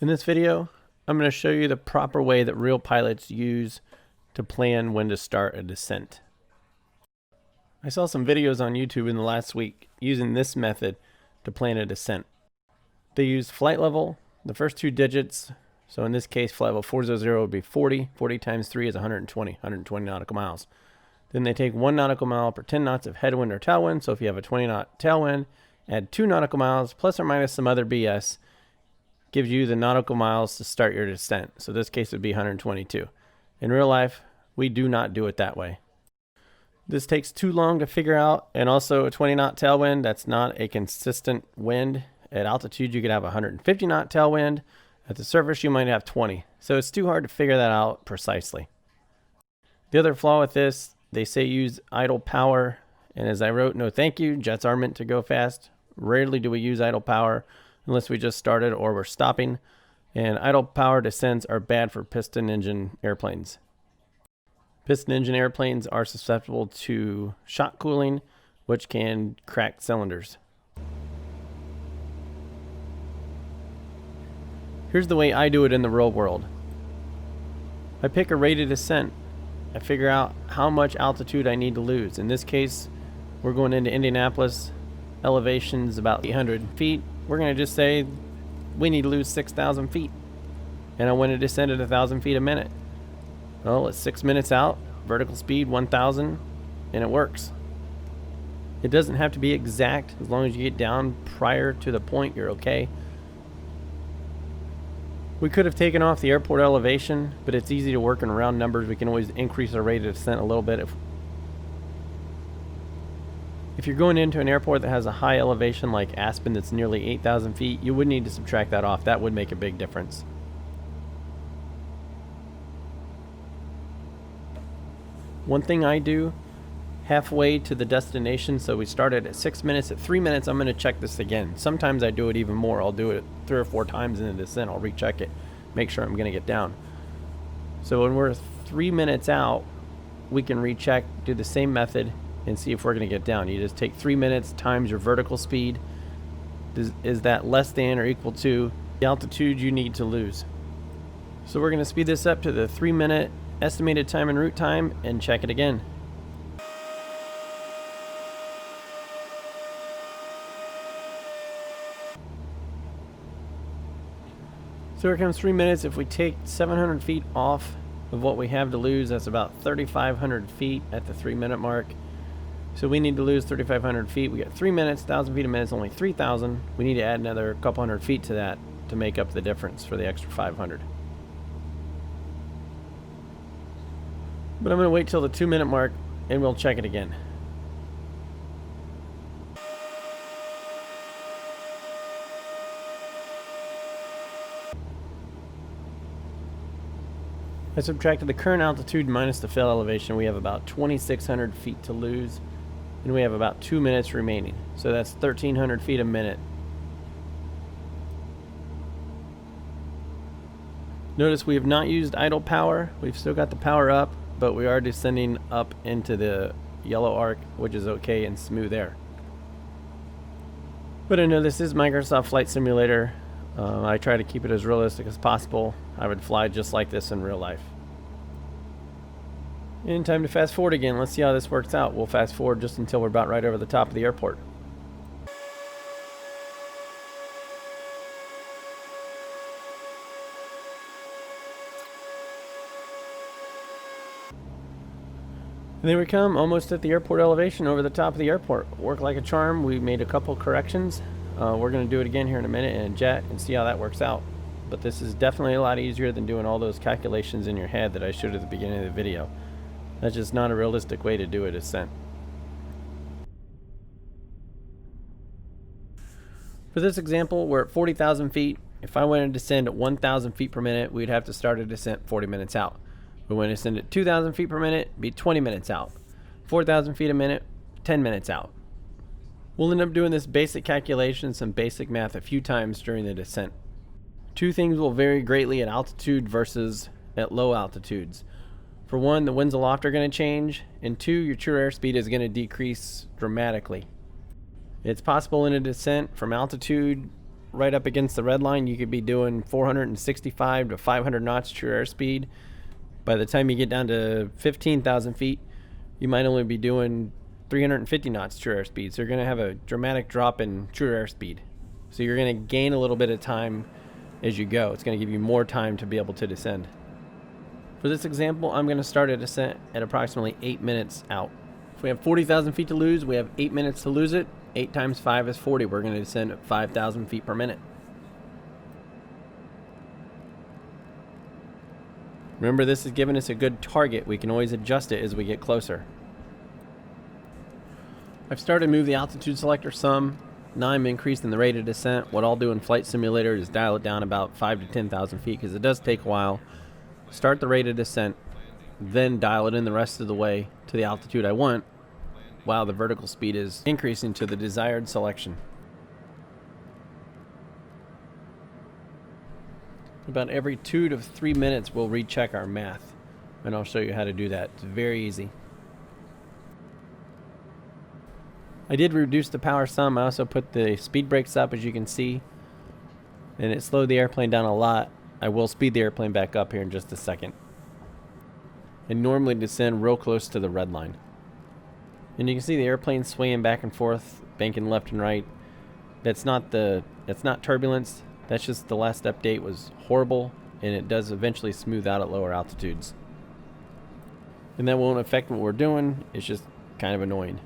In this video, I'm going to show you the proper way that real pilots use to plan when to start a descent. I saw some videos on YouTube in the last week using this method to plan a descent. They use flight level, the first two digits, so in this case flight level 400 would be 40, 40 times 3 is 120 nautical miles. Then they take 1 nautical mile per 10 knots of headwind or tailwind, so if you have a 20 knot tailwind, add 2 nautical miles plus or minus some other BS, gives you the nautical miles to start your descent. So this case would be 122. In real life, we do not do it that way. This takes too long to figure out, and also a 20 knot tailwind, that's not a consistent wind. At altitude, you could have a 150 knot tailwind. At the surface, you might have 20. So it's too hard to figure that out precisely. The other flaw with this, they say use idle power, and as I wrote, no thank you, jets are meant to go fast. Rarely do we use idle power unless we just started or we're stopping, and idle power descents are bad for piston engine airplanes. Piston engine airplanes are susceptible to shock cooling, which can crack cylinders. Here's the way I do it in the real world. I pick a rated descent. I figure out how much altitude I need to lose. In this case, we're going into Indianapolis. Elevation's about 800 feet. We're going to just say we need to lose 6,000 feet. And I want to descend at 1,000 feet a minute. Well, it's 6 minutes out, vertical speed 1,000, and it works. It doesn't have to be exact. As long as you get down prior to the point, you're okay. We could have taken off the airport elevation, but it's easy to work in round numbers. We can always increase our rate of descent a little bit. If you're going into an airport that has a high elevation like Aspen that's nearly 8,000 feet, you would need to subtract that off. That would make a big difference. One thing I do halfway to the destination, so we started at 6 minutes, at 3 minutes I'm going to check this again. Sometimes I do it even more. I'll do it 3 or 4 times in the descent. I'll recheck it, make sure I'm going to get down. So when we're 3 minutes out, we can recheck, do the same method, and see if we're going to get down. You just take 3 minutes times your vertical speed. Is that less than or equal to the altitude you need to lose? So we're going to speed this up to the 3 minute estimated time en route time and check it again. So here comes 3 minutes. If we take 700 feet off of what we have to lose, that's about 3,500 feet at the 3 minute mark. So we need to lose 3,500 feet. We got 3 minutes, 1,000 feet a minute is only 3,000. We need to add another couple hundred feet to that to make up the difference for the extra 500. But I'm going to wait till the 2 minute mark and we'll check it again. I subtracted the current altitude minus the fail elevation. We have about 2,600 feet to lose, and we have about 2 minutes remaining. So that's 1,300 feet a minute. Notice we have not used idle power. We've still got the power up, but we are descending up into the yellow arc, which is okay and smooth air. But I know this is Microsoft Flight Simulator. I try to keep it as realistic as possible. I would fly just like this in real life. And time to fast forward again. Let's see how this works out. We'll fast forward just until we're about right over the top of the airport. And there we come, almost at the airport elevation, over the top of the airport. Worked like a charm. We made a couple corrections. We're going to do it again here in a minute in a jet and see how that works out. But this is definitely a lot easier than doing all those calculations in your head that I showed at the beginning of the video. That's just not a realistic way to do a descent. For this example, we're at 40,000 feet. If I wanted to descend at 1,000 feet per minute, we'd have to start a descent 40 minutes out. We want to descend at 2,000 feet per minute, be 20 minutes out. 4,000 feet a minute, 10 minutes out. We'll end up doing this basic calculation, some basic math a few times during the descent. Two things will vary greatly at altitude versus at low altitudes. For one, the winds aloft are going to change, and two, your true airspeed is going to decrease dramatically. It's possible in a descent from altitude right up against the red line, you could be doing 465 to 500 knots true airspeed. By the time you get down to 15,000 feet, you might only be doing 350 knots true airspeed. So you're going to have a dramatic drop in true airspeed. So you're going to gain a little bit of time as you go. It's going to give you more time to be able to descend. For this example, I'm going to start a descent at approximately 8 minutes out. If we have 40,000 feet to lose, we have 8 minutes to lose it. 8 times 5 is 40. We're going to descend at 5,000 feet per minute. Remember, this is giving us a good target. We can always adjust it as we get closer. I've started to move the altitude selector some. Now I'm increasing the rate of descent. What I'll do in Flight Simulator is dial it down about 5,000 to 10,000 feet because it does take a while. Start the rate of descent, then dial it in the rest of the way to the altitude I want while the vertical speed is increasing to the desired selection. About every 2 to 3 minutes we'll recheck our math, and I'll show you how to do that. It's very easy. I did reduce the power some. I also put the speed brakes up, as you can see, and it slowed the airplane down a lot. I will speed the airplane back up here in just a second. And normally descend real close to the red line. And you can see the airplane swaying back and forth, banking left and right. That's not turbulence. That's just the last update was horrible, and it does eventually smooth out at lower altitudes. And that won't affect what we're doing. It's just kind of annoying.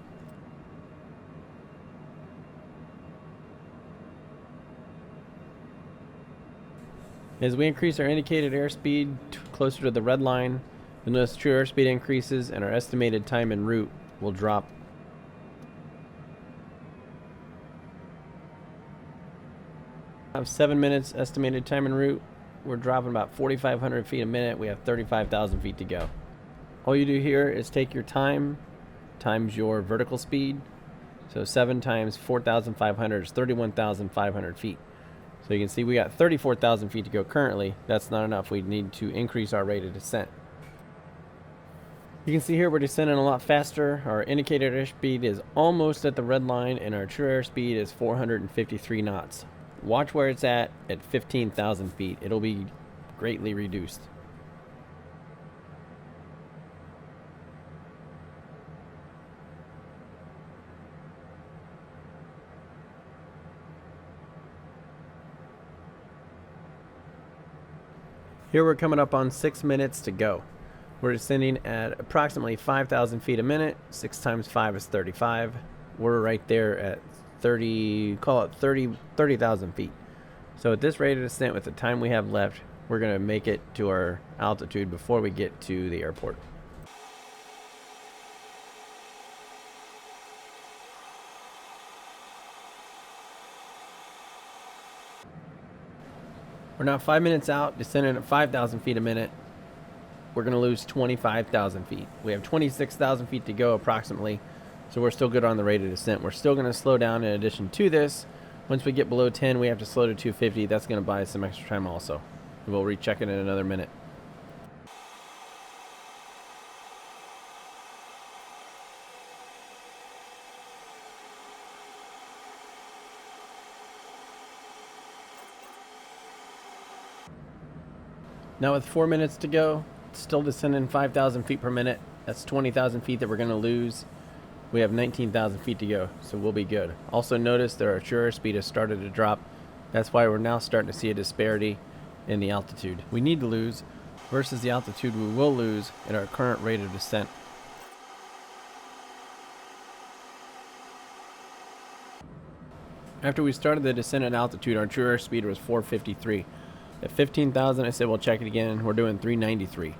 As we increase our indicated airspeed closer to the red line, you'll notice true airspeed increases and our estimated time en route will drop. Have 7 minutes estimated time en route. We're dropping about 4,500 feet a minute. We have 35,000 feet to go. All you do here is take your time times your vertical speed. So 7 times 4,500 is 31,500 feet. So you can see we got 34,000 feet to go currently. That's not enough. We need to increase our rate of descent. You can see here we're descending a lot faster. Our indicated airspeed is almost at the red line, and our true airspeed is 453 knots. Watch where it's at 15,000 feet. It'll be greatly reduced. Here we're coming up on 6 minutes to go. We're descending at approximately 5,000 feet a minute. 6 times 5 is 35. We're right there at 30,000 feet. So at this rate of descent, with the time we have left, we're going to make it to our altitude before we get to the airport. We're now 5 minutes out, descending at 5,000 feet a minute. We're going to lose 25,000 feet. We have 26,000 feet to go approximately, so we're still good on the rate of descent. We're still going to slow down in addition to this. Once we get below 10, we have to slow to 250. That's going to buy us some extra time also. And we'll recheck it in another minute. Now with 4 minutes to go, still descending 5,000 feet per minute. That's 20,000 feet that we're going to lose. We have 19,000 feet to go, so we'll be good. Also notice that our true airspeed has started to drop. That's why we're now starting to see a disparity in the altitude we need to lose versus the altitude we will lose at our current rate of descent. After we started the descent at altitude, our true airspeed was 453. At 15,000, I said we'll check it again. We're doing 393.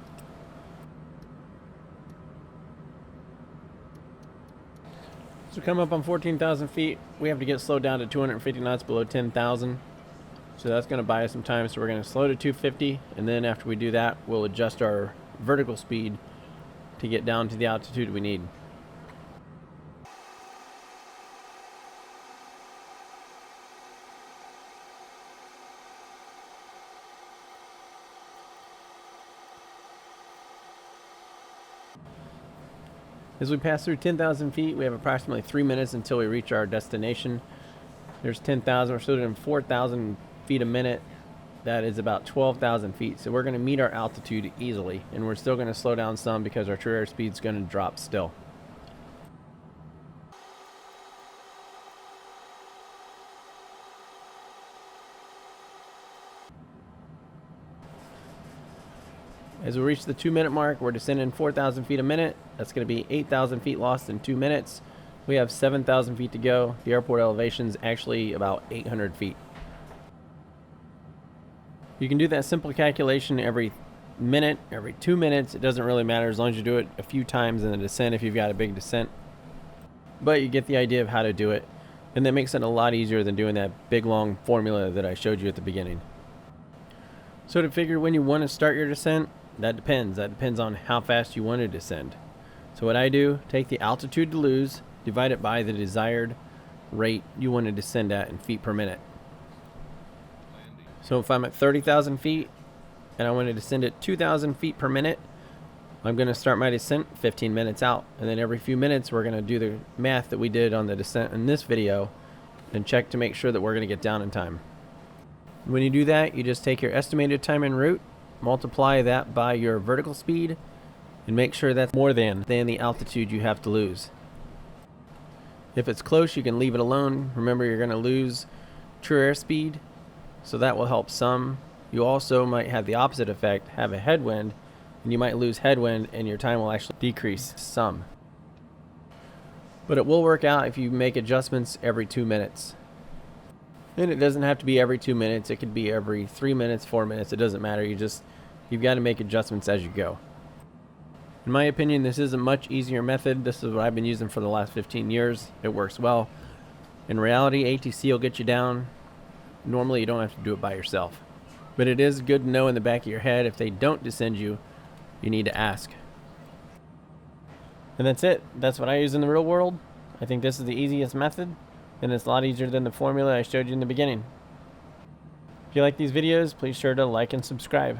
So come up on 14,000 feet, we have to get slowed down to 250 knots below 10,000. So that's going to buy us some time. So we're going to slow to 250, and then after we do that, we'll adjust our vertical speed to get down to the altitude we need. As we pass through 10,000 feet, we have approximately 3 minutes until we reach our destination. There's 10,000. We're still doing 4,000 feet a minute. That is about 12,000 feet. So we're going to meet our altitude easily, and we're still going to slow down some because our true airspeed is going to drop still. As we reach the 2-minute mark, we're descending 4,000 feet a minute. That's going to be 8,000 feet lost in 2 minutes. We have 7,000 feet to go. The airport elevation is actually about 800 feet. You can do that simple calculation every minute, every 2 minutes. It doesn't really matter as long as you do it a few times in the descent if you've got a big descent. But you get the idea of how to do it, and that makes it a lot easier than doing that big long formula that I showed you at the beginning. So to figure when you want to start your descent, that depends. That depends on how fast you want to descend. So what I do, take the altitude to lose, divide it by the desired rate you want to descend at in feet per minute. So if I'm at 30,000 feet and I want to descend at 2,000 feet per minute, I'm going to start my descent 15 minutes out. And then every few minutes we're going to do the math that we did on the descent in this video and check to make sure that we're going to get down in time. When you do that, you just take your estimated time en route, multiply that by your vertical speed, and make sure that's more than the altitude you have to lose. If it's close, you can leave it alone. Remember, you're going to lose true airspeed, so that will help some. You also might have the opposite effect, have a headwind, and you might lose headwind and your time will actually decrease some. But it will work out if you make adjustments every 2 minutes. And it doesn't have to be every 2 minutes. It could be every 3 minutes, 4 minutes. It doesn't matter. You've got to make adjustments as you go. In my opinion, this is a much easier method. This is what I've been using for the last 15 years. It works well. In reality, ATC will get you down. Normally, you don't have to do it by yourself. But it is good to know in the back of your head, if they don't descend you, you need to ask. And that's it. That's what I use in the real world. I think this is the easiest method, and it's a lot easier than the formula I showed you in the beginning. If you like these videos, please sure to like and subscribe.